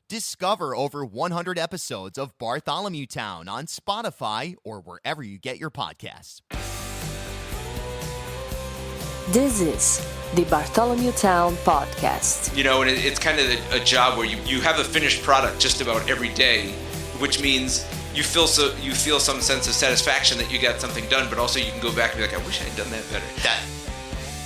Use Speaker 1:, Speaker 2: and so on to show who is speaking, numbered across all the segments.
Speaker 1: Discover over 100 episodes of Bartholomew Town on Spotify or wherever you get your podcasts.
Speaker 2: This is the Bartholomew Town Podcast.
Speaker 3: You know, and it's kind of a job where you have a finished product just about every day, which means you feel some sense of satisfaction that you got something done, but also you can go back and be like, I wish I had done that better.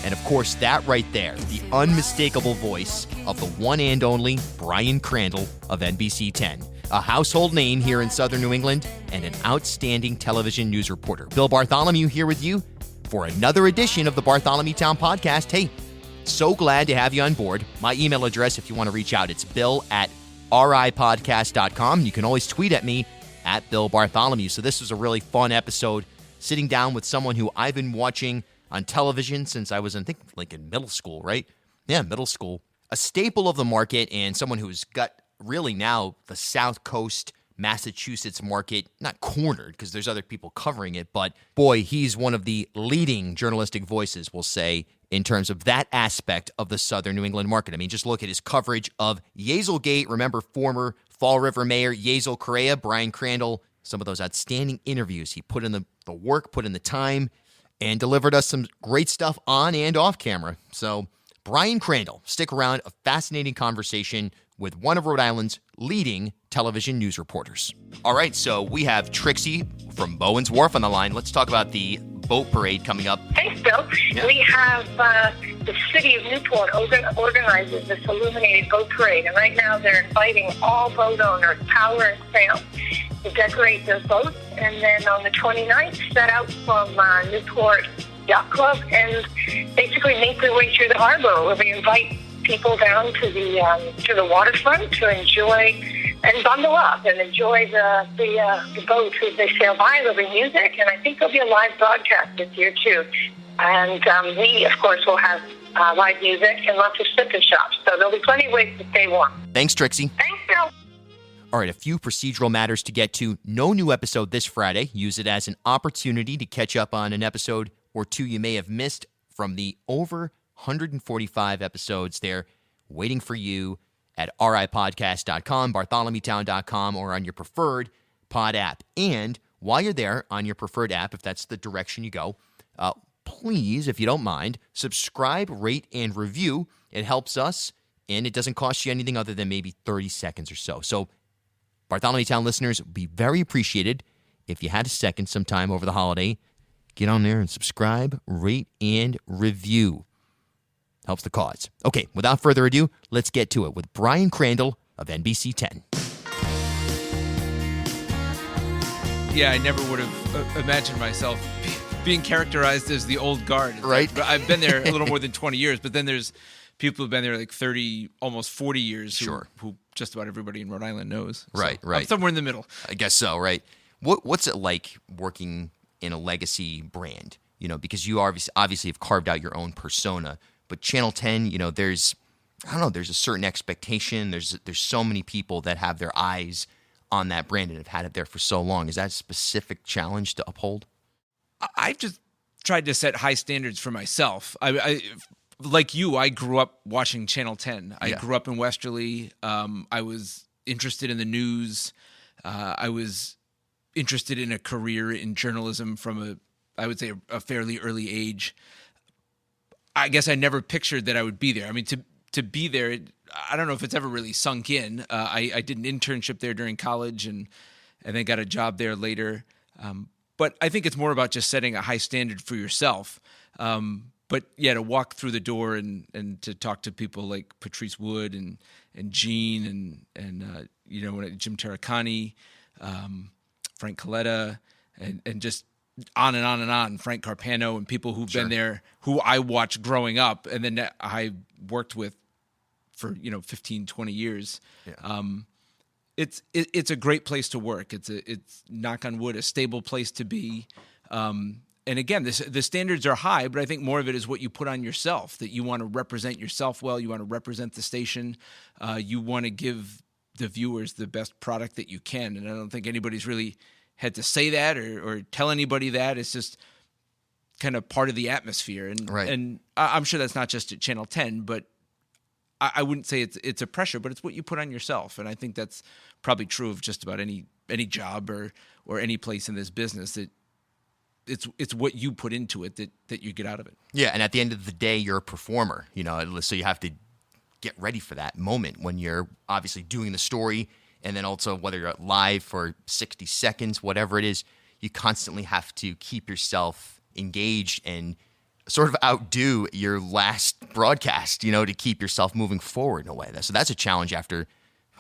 Speaker 1: And of course, that right there, the unmistakable voice of the one and only Brian Crandall of NBC10, a household name here in Southern New England and an outstanding television news reporter. Bill Bartholomew here with you for another edition of the Bartholomew Town Podcast. Hey, so glad to have you on board. My email address, if you want to reach out, it's bill@ripodcast.com. You can always tweet at me at Bill Bartholomew. So this was a really fun episode, sitting down with someone who I've been watching on television since I was, I think, like in middle school, right? Yeah, middle school. A staple of the market and someone who's got really now the South Coast Massachusetts market, not cornered because there's other people covering it, but boy, he's one of the leading journalistic voices, we'll say, in terms of that aspect of the Southern New England market. I mean, just look at his coverage of Hazelgate. Remember former Fall River Mayor Hazel Correa, Brian Crandall, some of those outstanding interviews. He put in the work, put in the time, and delivered us some great stuff on and off camera. So, Brian Crandall, stick around, a fascinating conversation with one of Rhode Island's leading television news reporters. All right, so we have Trixie from Bowen's Wharf on the line. Let's talk about the boat parade coming up.
Speaker 4: Thanks, Bill. Yeah. We have the city of Newport organizes this illuminated boat parade, and right now they're inviting all boat owners, power and sail, to decorate their boats, and then on the 29th, set out from Newport Yacht Club and basically make their way through the harbor, where we invite people down to the waterfront to enjoy and bundle up and enjoy the boats as they sail by. There'll be music, and I think there'll be a live broadcast this year too. And we, of course, will have live music and lots of sip and shops. So there'll be plenty of ways to stay warm.
Speaker 1: Thanks, Trixie.
Speaker 4: Thanks, Bill.
Speaker 1: All right, a few procedural matters to get to. No new episode this Friday. Use it as an opportunity to catch up on an episode or two you may have missed from the over 145 episodes there waiting for you at ripodcast.com, bartholomewtown.com, or on your preferred pod app. And while you're there on your preferred app, if that's the direction you go, please, if you don't mind, subscribe, rate, and review. It helps us, and it doesn't cost you anything other than maybe 30 seconds or so. So Bartholomew Town listeners would be very appreciated if you had a second sometime over the holiday. Get on there and subscribe, rate, and review. Helps the cause. Okay, without further ado, let's get to it with Brian Crandall of NBC10.
Speaker 3: Yeah, I never would have imagined myself being characterized as the old guard.
Speaker 1: Right.
Speaker 3: I've been there a little more than 20 years, but then there's people who've been there like 30, almost 40 years who just about everybody in Rhode Island knows.
Speaker 1: Right.
Speaker 3: I'm somewhere in the middle.
Speaker 1: I guess so, right. What's it like working in a legacy brand? You know, because you obviously have carved out your own persona, but Channel 10, you know, there's a certain expectation. There's so many people that have their eyes on that brand and have had it there for so long. Is that a specific challenge to uphold?
Speaker 3: I've just tried to set high standards for myself. I like you, I grew up watching Channel 10. I grew up in Westerly. I was interested in the news. I was interested in a career in journalism from I would say a fairly early age. I guess I never pictured that I would be there. I mean, to be there, I don't know if it's ever really sunk in. I did an internship there during college and then got a job there later. But I think it's more about just setting a high standard for yourself. But yeah, to walk through the door and to talk to people like Patrice Wood and Gene and Jim Taricani, Frank Coletta, and just on and on and on, Frank Carpano and people who've been there, who I watched growing up, and then I worked with for 15, 20 years. Yeah. It's a great place to work. It's knock on wood, a stable place to be. And again, the standards are high, but I think more of it is what you put on yourself, that you want to represent yourself well, you want to represent the station, you want to give the viewers the best product that you can. And I don't think anybody's really had to say that or tell anybody that. It's just kind of part of the atmosphere. And I'm sure that's not just at Channel 10, but I wouldn't say it's a pressure, but it's what you put on yourself. And I think that's probably true of just about any job or any place in this business, that it's what you put into it that you get out of it.
Speaker 1: Yeah, and at the end of the day, you're a performer, so you have to get ready for that moment when you're obviously doing the story, and then also whether you're live for 60 seconds, whatever it is, you constantly have to keep yourself engaged and sort of outdo your last broadcast, to keep yourself moving forward in a way. So that's a challenge after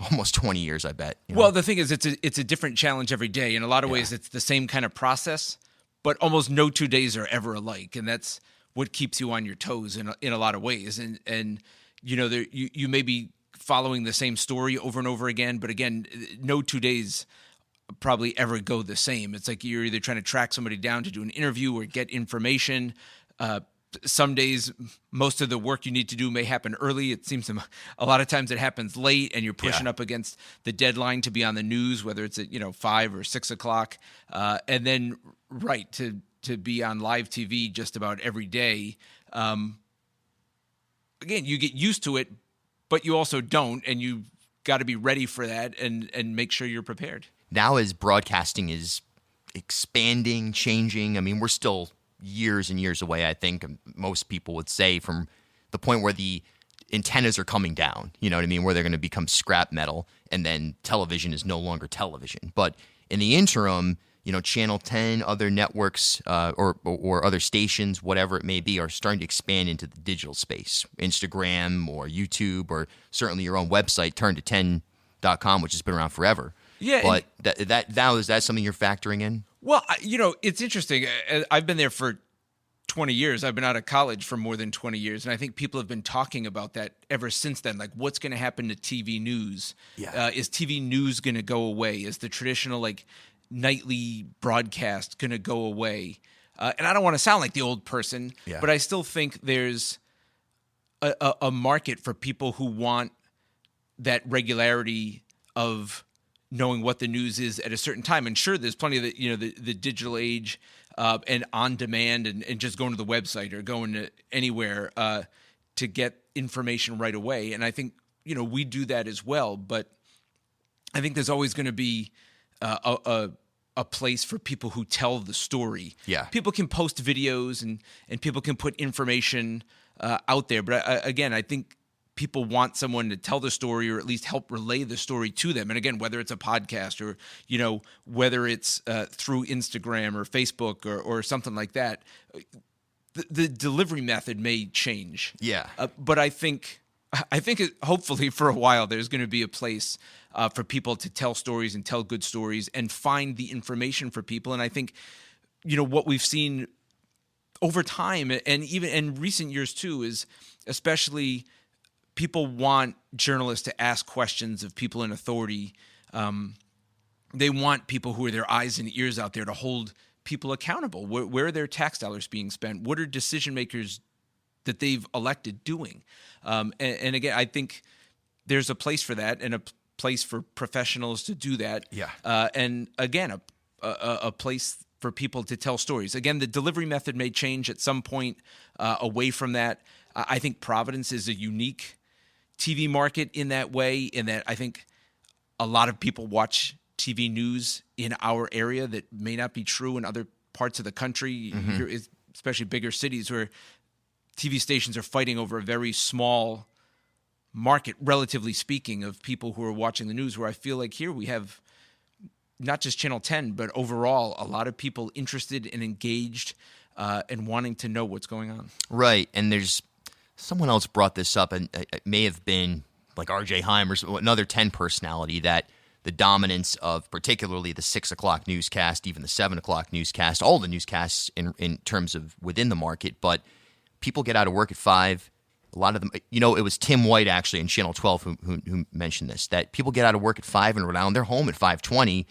Speaker 1: almost 20 years, I bet.
Speaker 3: Well, the thing is, it's a different challenge every day. In a lot of ways, it's the same kind of process, but almost no 2 days are ever alike, and that's what keeps you on your toes in a lot of ways. And you may be following the same story over and over again, but again, no 2 days probably ever go the same. It's like you're either trying to track somebody down to do an interview or get information. Some days, most of the work you need to do may happen early. It seems a lot of times it happens late, and you're pushing up against the deadline to be on the news, whether it's at 5 or 6 o'clock, and then to be on live TV just about every day. Again, you get used to it, but you also don't, and you got to be ready for that and make sure you're prepared.
Speaker 1: Now, as broadcasting is expanding, changing, I mean, we're still years and years away, I think most people would say, from the point where the antennas are coming down, you know what I mean, where they're going to become scrap metal, and then television is no longer television. But in the interim, Channel 10, other networks or other stations, whatever it may be, are starting to expand into the digital space. Instagram or YouTube, or certainly your own website, turn210.com, which has been around forever.
Speaker 3: Yeah.
Speaker 1: But is that something you're factoring in?
Speaker 3: Well, it's interesting. I've been there for 20 years. I've been out of college for more than 20 years. And I think people have been talking about that ever since then. Like, what's going to happen to TV news?
Speaker 1: Yeah.
Speaker 3: Is TV news going to go away? Is the traditional, nightly broadcast going to go away? And I don't want to sound like the old person, but I still think there's a market for people who want that regularity of knowing what the news is at a certain time. And sure, there's plenty of the digital age and on demand and just going to the website or going to anywhere to get information right away. And I think, we do that as well. But I think there's always going to be a place for people who tell the story.
Speaker 1: Yeah.
Speaker 3: People can post videos and people can put information out there. But again, I think people want someone to tell the story, or at least help relay the story to them. And again, whether it's a podcast or, whether it's through Instagram or Facebook or something like that, the delivery method may change.
Speaker 1: Yeah.
Speaker 3: But I think hopefully for a while there's going to be a place for people to tell stories and tell good stories and find the information for people. And I think, what we've seen over time, and even in recent years too, is especially people want journalists to ask questions of people in authority. They want people who are their eyes and ears out there to hold people accountable. Where are their tax dollars being spent? What are decision makers that they've elected doing? And again, I think there's a place for that, and a place for professionals to do that.
Speaker 1: Yeah.
Speaker 3: And again, a place for people to tell stories. Again, the delivery method may change at some point away from that. I think Providence is a unique TV market in that way, in that I think a lot of people watch TV news in our area that may not be true in other parts of the country, especially bigger cities where TV stations are fighting over a very small market, relatively speaking, of people who are watching the news, where I feel like here we have not just Channel 10, but overall a lot of people interested and engaged and wanting to know what's going on.
Speaker 1: Right, and there's someone else brought this up, and it may have been like R.J. Heim or another 10 personality, that the dominance of particularly the 6 o'clock newscast, even the 7 o'clock newscast, all the newscasts in terms of within the market, but people get out of work at 5. A lot of them, it was Tim White actually in Channel 12 who mentioned this, that people get out of work at 5 in Rhode Island, they're home at 5:20,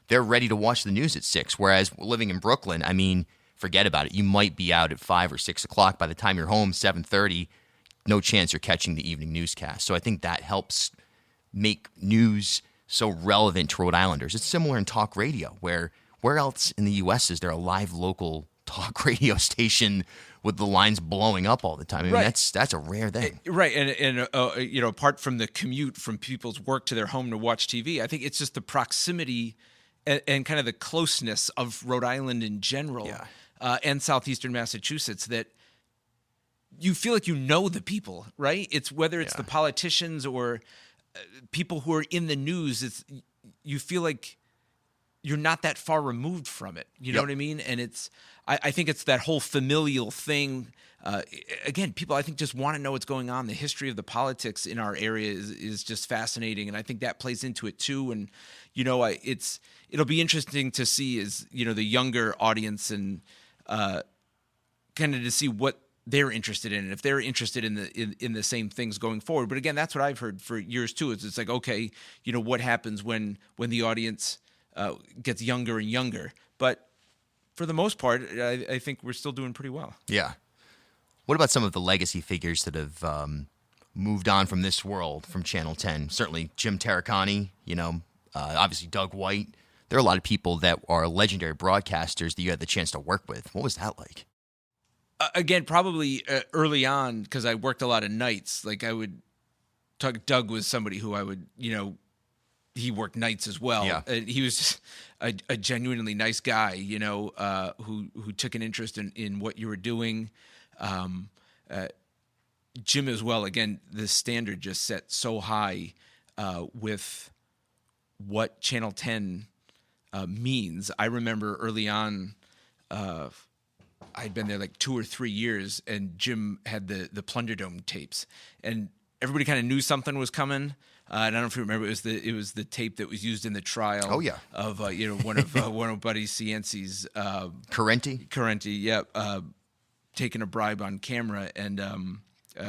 Speaker 1: they're ready to watch the news at 6. Whereas living in Brooklyn, I mean, forget about it. You might be out at 5 or 6 o'clock. By the time you're home, 7:30, no chance you're catching the evening newscast. So I think that helps make news so relevant to Rhode Islanders. It's similar in talk radio, where else in the U.S. is there a live local talk radio station with the lines blowing up all the time. I mean,
Speaker 3: Right.
Speaker 1: that's a rare thing.
Speaker 3: Right, and apart from the commute from people's work to their home to watch TV, I think it's just the proximity and kind of the closeness of Rhode Island in general, and southeastern Massachusetts, that you feel like you know the people, right? It's whether it's the politicians or people who are in the news. You feel like you're not that far removed from it. You know what I mean? And I think it's that whole familial thing. Again, people, I think, just want to know what's going on. The history of the politics in our area is just fascinating, and I think that plays into it too. And it'll be interesting to see the younger audience and kind of to see what they're interested in, and if they're interested in the same things going forward. But again, that's what I've heard for years too. It's like, okay, what happens when the audience gets younger and younger? But for the most part, I think we're still doing pretty well.
Speaker 1: Yeah. What about some of the legacy figures that have moved on from this world, from Channel 10? Certainly Jim Terracani, obviously Doug White. There are a lot of people that are legendary broadcasters that you had the chance to work with. What was that like?
Speaker 3: Again, probably early on, because I worked a lot of nights. Like Doug was somebody who I would, he worked nights as well.
Speaker 1: Yeah.
Speaker 3: He was just a genuinely nice guy, who took an interest in what you were doing. Jim as well. Again, the standard just set so high with what Channel 10 means. I remember early on, I'd been there like 2 or 3 years, and Jim had the Plunderdome tapes, and everybody kind of knew something was coming. And I don't know if you remember, it was the tape that was used in the trial.
Speaker 1: Oh, yeah.
Speaker 3: Of one of Buddy Cianci's
Speaker 1: Carenti,
Speaker 3: taking a bribe on camera, and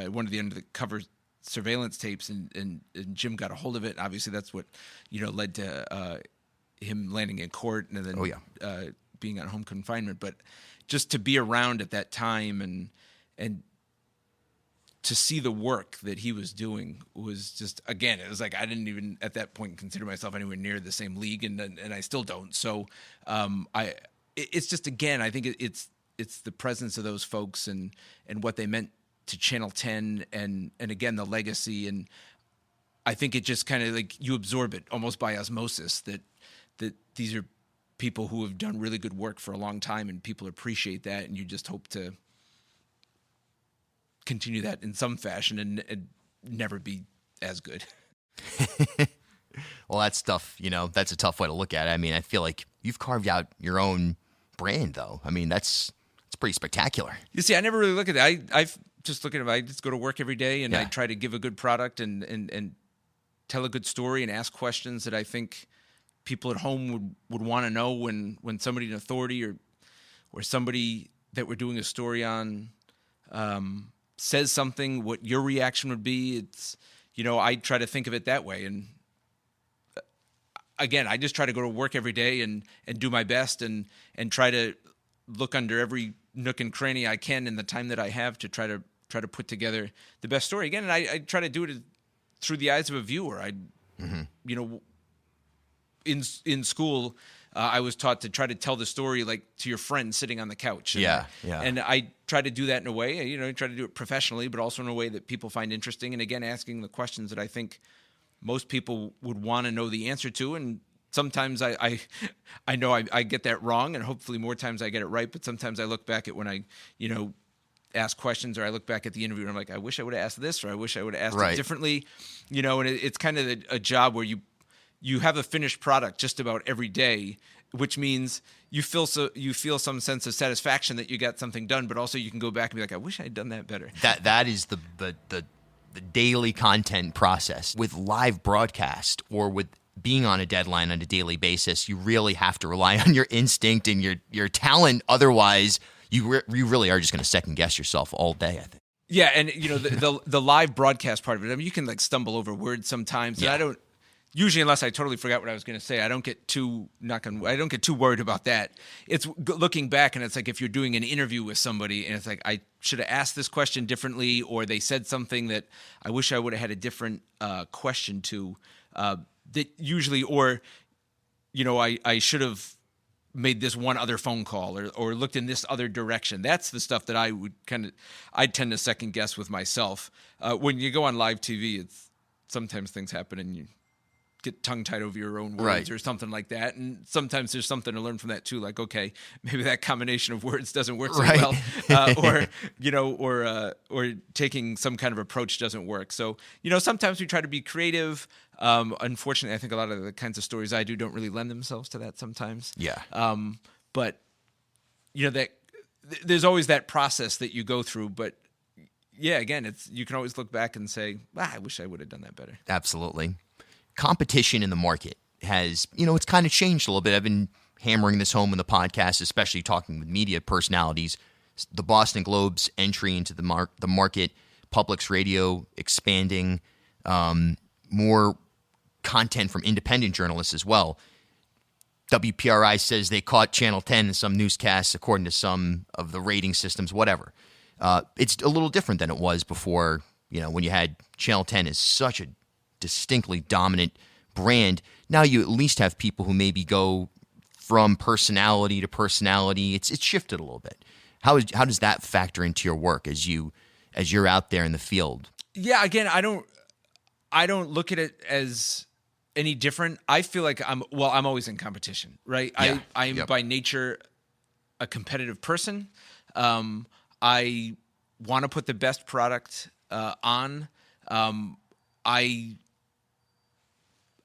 Speaker 3: one of the undercover surveillance tapes, and Jim got a hold of it. Obviously, that's what led to him landing in court and then being on home confinement. But just to be around at that time and to see the work that he was doing was just, again, it was like I didn't even at that point consider myself anywhere near the same league, and I still don't. So it's just, again, I think it's the presence of those folks and what they meant to Channel 10 and again the legacy, and I think it just kind of like you absorb it almost by osmosis that these are people who have done really good work for a long time, and people appreciate that, and you just hope to continue that in some fashion and never be as good.
Speaker 1: Well, that's tough. That's a tough way to look at it. I mean, I feel like you've carved out your own brand, though. I mean, it's pretty spectacular.
Speaker 3: You see, I never really look at it. I've just look at it. I just go to work every day, and
Speaker 1: Yeah.
Speaker 3: I try to give a good product and tell a good story and ask questions that I think people at home would want to know when somebody in authority or somebody that we're doing a story on says something, what your reaction would be. It's, I try to think of it that way. And again, I just try to go to work every day and do my best and try to look under every nook and cranny I can in the time that I have to try to put together the best story. Again, and I try to do it through the eyes of a viewer. In school, I was taught to try to tell the story like to your friend sitting on the couch. And, And I try to do that in a way, try to do it professionally, but also in a way that people find interesting. And again, asking the questions that I think most people would want to know the answer to. And sometimes I know I get that wrong, and hopefully more times I get it right. But sometimes I look back at when I, ask questions, or I look back at the interview and I'm like, I wish I would have asked this, or I wish I would have asked it differently. And it's kind of a job where you have a finished product just about every day, which means you feel some sense of satisfaction that you got something done, but also you can go back and be like, I wish I had done that better.
Speaker 1: That is the daily content process. With live broadcast or with being on a deadline on a daily basis, you really have to rely on your instinct and your talent. Otherwise, you really are just going to second guess yourself all day, I think.
Speaker 3: Yeah, and the live broadcast part of it, I mean, you can like stumble over words sometimes, and I don't. Usually, unless I totally forgot what I was going to say, I don't get too worried about that. It's looking back, and it's like if you're doing an interview with somebody, and it's like I should have asked this question differently, or they said something that I wish I would have had a different question to. That usually, or I should have made this one other phone call or looked in this other direction. That's the stuff that I tend to second guess with myself. When you go on live TV, it's sometimes things happen and you get tongue-tied over your own words or something like that. And sometimes there's something to learn from that too. Like, okay, maybe that combination of words doesn't work so well, or taking some kind of approach doesn't work. So, sometimes we try to be creative. Unfortunately, I think a lot of the kinds of stories I do don't really lend themselves to that sometimes.
Speaker 1: Yeah.
Speaker 3: But that there's always that process that you go through. But yeah, again, you can always look back and say, I wish I would have done that better.
Speaker 1: Absolutely. Competition in the market has, it's kind of changed a little bit. I've been hammering this home in the podcast, especially talking with media personalities. The Boston Globe's entry into the market, Public's radio expanding, more content from independent journalists as well. WPRI says they caught Channel 10 in some newscasts, according to some of the rating systems, whatever. It's a little different than it was before, when you had Channel 10 as such a distinctly dominant brand. Now you at least have people who maybe go from personality to personality. It's shifted a little bit. How does that factor into your work as you're out there in the field?
Speaker 3: Yeah, again, I don't look at it as any different. I feel like I'm always in competition, right?
Speaker 1: Yeah.
Speaker 3: I am by nature a competitive person. I want to put the best product on.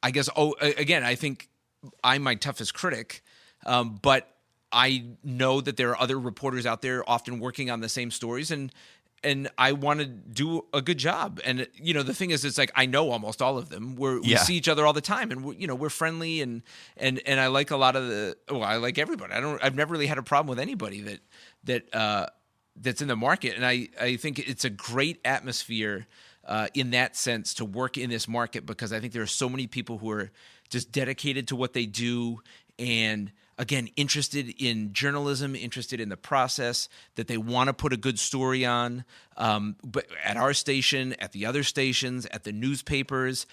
Speaker 3: I guess, again, I think I'm my toughest critic, but I know that there are other reporters out there often working on the same stories, and I want to do a good job. And, the thing is, it's like I know almost all of them. We see each other all the time, and we're friendly, and I like a lot of I like everybody. I've never really had a problem with anybody that's in the market, and I think it's a great atmosphere in that sense to work in this market, because I think there are so many people who are just dedicated to what they do and, again, interested in journalism, interested in the process, that they want to put a good story on, but at our station, at the other stations, at the newspapers,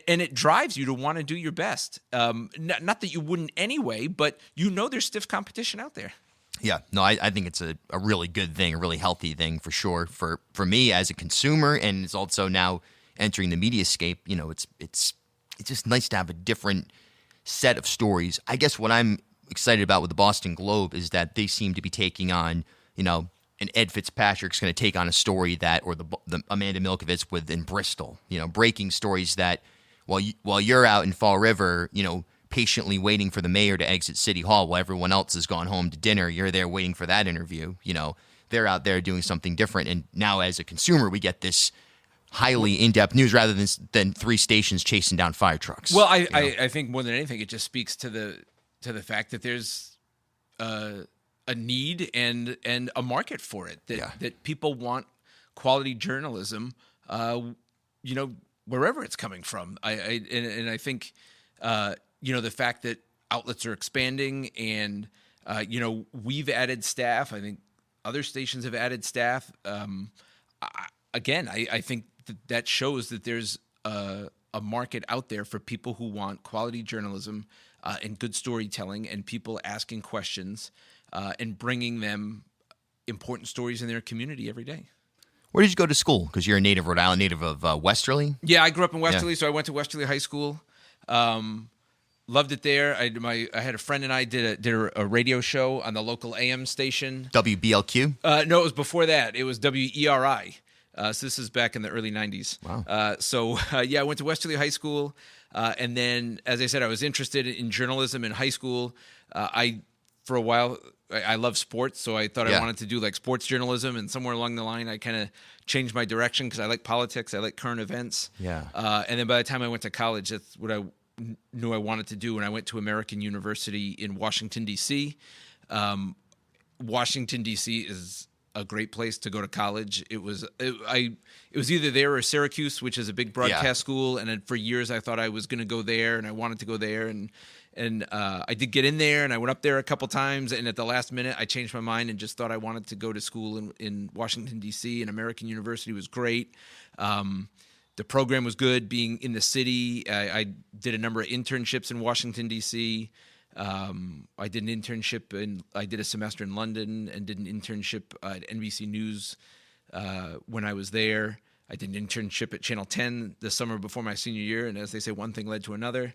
Speaker 3: and it drives you to want to do your best. Not that you wouldn't anyway, but there's stiff competition out there.
Speaker 1: Yeah, no, I think it's a really good thing, a really healthy thing for sure. For me as a consumer, and it's also now entering the mediascape. It's just nice to have a different set of stories. I guess what I'm excited about with the Boston Globe is that they seem to be taking on, an Ed Fitzpatrick's going to take on a story that, or the Amanda Milkovich in Bristol, breaking stories that while you're out in Fall River, patiently waiting for the mayor to exit City Hall while everyone else has gone home to dinner. You're there waiting for that interview. They're out there doing something different. And now as a consumer, we get this highly in-depth news rather than three stations chasing down fire trucks.
Speaker 3: Well, I think more than anything, it just speaks to the fact that there's a need and a market for it, that people want quality journalism, wherever it's coming from. I think, the fact that outlets are expanding and, we've added staff. I think other stations have added staff. I think that shows that there's a market out there for people who want quality journalism and good storytelling, and people asking questions and bringing them important stories in their community every day.
Speaker 1: Where did you go to school? Because you're a native Rhode Island, native of Westerly?
Speaker 3: Yeah, I grew up in Westerly, so I went to Westerly High School. Loved it there. I had a friend and I did a radio show on the local AM station.
Speaker 1: WBLQ?
Speaker 3: No, it was before that. It was WERI. So this is back in the early 90s.
Speaker 1: Wow.
Speaker 3: I went to Westerly High School. And then, as I said, I was interested in journalism in high school. For a while, I love sports, so I thought I wanted to do like sports journalism. And somewhere along the line, I kind of changed my direction because I like politics. I like current events.
Speaker 1: Yeah.
Speaker 3: And then by the time I went to college, that's what I knew I wanted to do. And I went to American University in Washington, D.C. Washington, D.C. is a great place to go to college. It was either there or Syracuse, which is a big broadcast school. And then for years I thought I was going to go there, and I wanted to go there. And I did get in there, and I went up there a couple times. And at the last minute, I changed my mind and just thought I wanted to go to school in Washington, D.C. And American University was great. The program was good. Being in the city, I did a number of internships in Washington, D.C. I did an internship I did a semester in London and did an internship at NBC News when I was there. I did an internship at Channel 10 the summer before my senior year, and as they say, one thing led to another.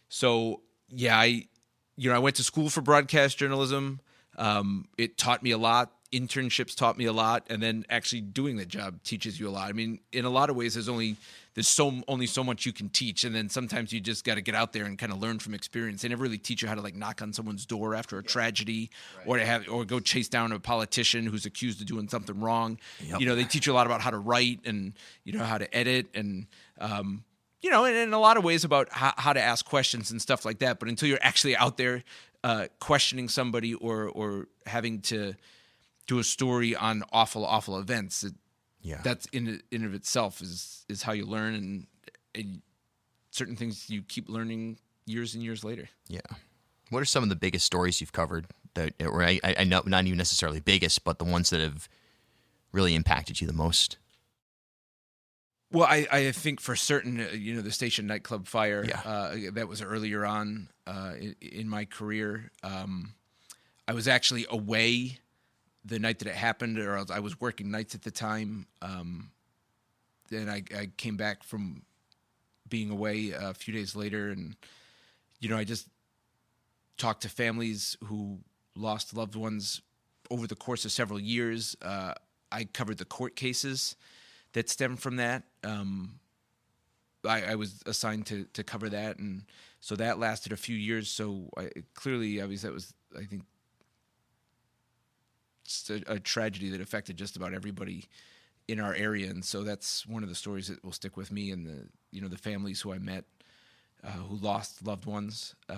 Speaker 3: So yeah, I went to school for broadcast journalism. It taught me a lot. Internships taught me a lot, and then actually doing the job teaches you a lot. I mean, in a lot of ways, there's only so much you can teach, and then sometimes you just got to get out there and kind of learn from experience. They never really teach you how to like knock on someone's door after a tragedy, or go chase down a politician who's accused of doing something wrong. Yep. They teach you a lot about how to write and how to edit and and in a lot of ways about how to ask questions and stuff like that. But until you're actually out there questioning somebody or having to do a story on awful events, that's in of itself is how you learn, and certain things you keep learning years and years later. Yeah.
Speaker 1: What are some of the biggest stories you've covered that, or I know not even necessarily biggest, but the ones that have really impacted you the most?
Speaker 3: Well, I think for certain, the station nightclub fire, that was earlier on in my career. I was actually away the night that it happened, or I was working nights at the time. Then I came back from being away a few days later, and I just talked to families who lost loved ones over the course of several years. I covered the court cases that stemmed from that. I was assigned to cover that, and so that lasted a few years. So that was, I think, just a tragedy that affected just about everybody in our area, and so that's one of the stories that will stick with me, and the families who I met who lost loved ones.
Speaker 1: Do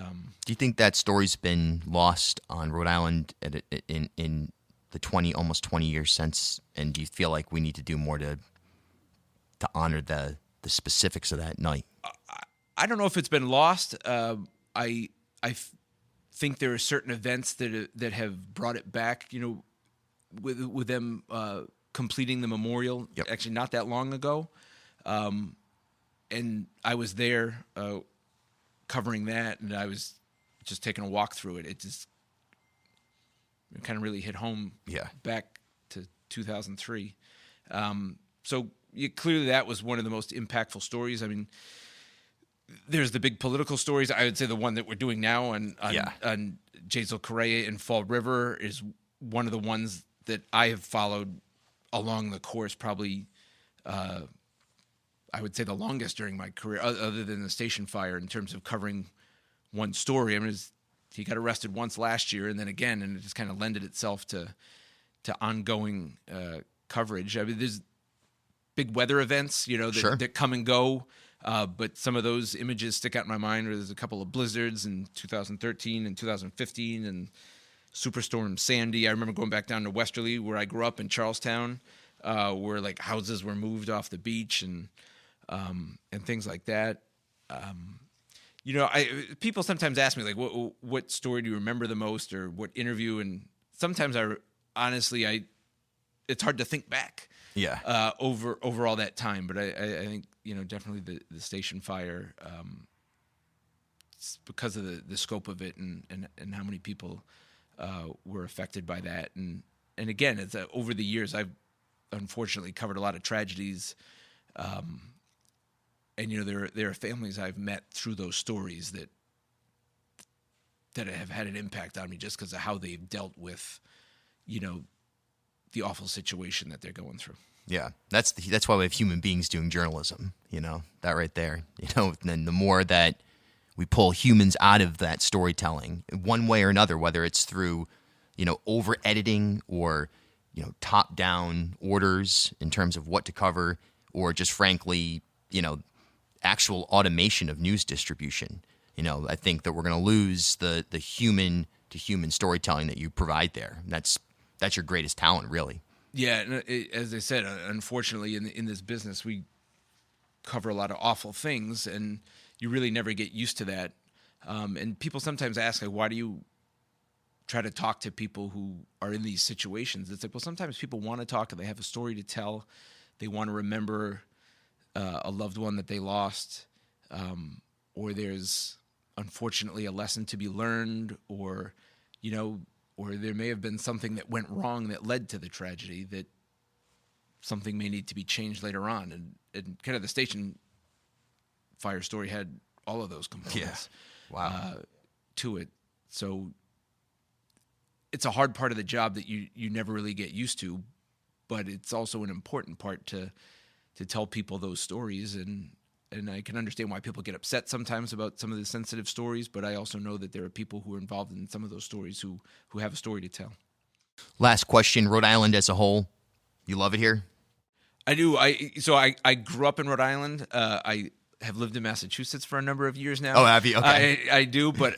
Speaker 1: you think that story's been lost on Rhode Island in the almost 20 years since, and do you feel like we need to do more to honor the specifics of that night?
Speaker 3: I don't know if it's been lost. I think there are certain events that have brought it back. With them completing the memorial, actually not that long ago, and I was there covering that, and I was just taking a walk through it. It just kind of really hit home. Back to 2003. So clearly that was one of the most impactful stories. I mean, there's the big political stories. I would say the one that we're doing now on Jazel Correa in Fall River is one of the ones that I have followed along the course, probably I would say the longest during my career, other than the station fire, in terms of covering one story. I mean, he got arrested once last year and then again, and it just kind of lended itself to ongoing coverage. I mean, there's big weather events, that come and go, but some of those images stick out in my mind. Where there's a couple of blizzards in 2013 and 2015, and Superstorm Sandy. I remember going back down to Westerly, where I grew up in Charlestown, where like houses were moved off the beach and things like that. People sometimes ask me like, what story do you remember the most, or what interview? And sometimes it's hard to think back. Over all that time, but I think definitely the station fire, because of the scope of it and how many people were affected by that, and again, it's over the years I've unfortunately covered a lot of tragedies, and there are families I've met through those stories that have had an impact on me just because of how they've dealt with the awful situation that they're going through.
Speaker 1: Yeah, that's why we have human beings doing journalism. That right there. And then the more that we pull humans out of that storytelling, one way or another, whether it's through, over editing or, top-down orders in terms of what to cover, or just frankly, actual automation of news distribution. I think that we're going to lose the human to human storytelling that you provide there. That's your greatest talent, really.
Speaker 3: Yeah, and as I said, unfortunately, in this business, we cover a lot of awful things, and you really never get used to that. And people sometimes ask, like, why do you try to talk to people who are in these situations? It's like, well, sometimes people want to talk, and they have a story to tell. They want to remember a loved one that they lost, or there's unfortunately a lesson to be learned, or or there may have been something that went wrong that led to the tragedy, that something may need to be changed later on. And kind of the station fire story had all of those components to it. So it's a hard part of the job that you never really get used to, but it's also an important part to tell people those stories. And I can understand why people get upset sometimes about some of the sensitive stories, but I also know that there are people who are involved in some of those stories who have a story to tell.
Speaker 1: Last question, Rhode Island as a whole. You love it here?
Speaker 3: I do. I grew up in Rhode Island. I have lived in Massachusetts for a number of years now.
Speaker 1: Oh, have you? Okay.
Speaker 3: I do, but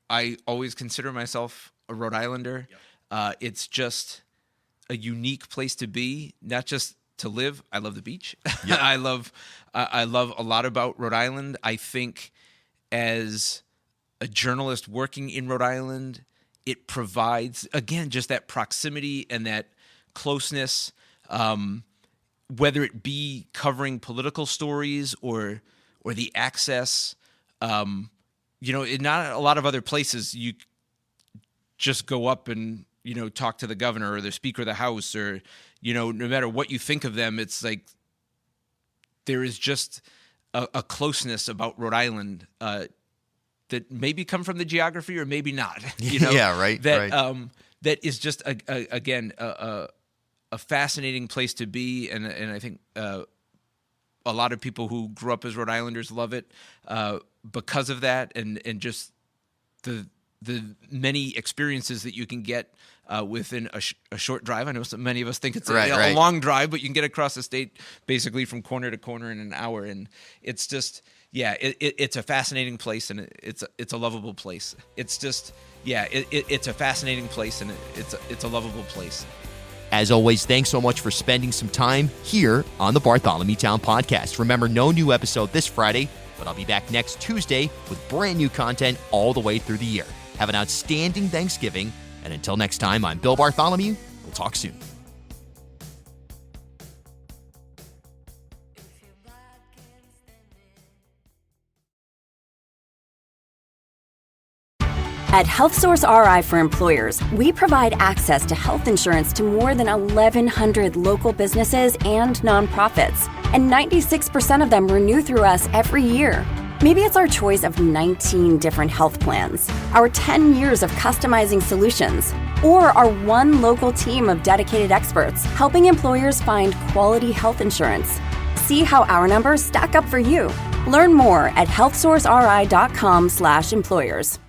Speaker 3: I always consider myself a Rhode Islander. Yep. It's just a unique place to be, not just to live. I love the beach. Yep. I love a lot about Rhode Island. I think as a journalist working in Rhode Island, it provides, again, just that proximity and that closeness, whether it be covering political stories or the access. In not a lot of other places you just go up and talk to the governor or the Speaker of the House, or no matter what you think of them, it's like there is just a closeness about Rhode Island that maybe come from the geography or maybe not.
Speaker 1: Yeah, right.
Speaker 3: That is just a fascinating place to be, and I think a lot of people who grew up as Rhode Islanders love it because of that, and just the many experiences that you can get within a short drive. I know many of us think it's a long drive, but you can get across the state basically from corner to corner in an hour, and it's just it's a fascinating place, and it's a lovable place. It's just it's a fascinating place, and it's a lovable place.
Speaker 1: As always, thanks so much for spending some time here on the Bartholomew Town Podcast. Remember, no new episode this Friday, but I'll be back next Tuesday with brand new content all the way through the year. Have an outstanding Thanksgiving, and until next time, I'm Bill Bartholomew. We'll talk soon.
Speaker 5: At HealthSource RI for Employers, we provide access to health insurance to more than 1,100 local businesses and nonprofits, and 96% of them renew through us every year. Maybe it's our choice of 19 different health plans, our 10 years of customizing solutions, or our one local team of dedicated experts helping employers find quality health insurance. See how our numbers stack up for you. Learn more at healthsourceri.com/employers.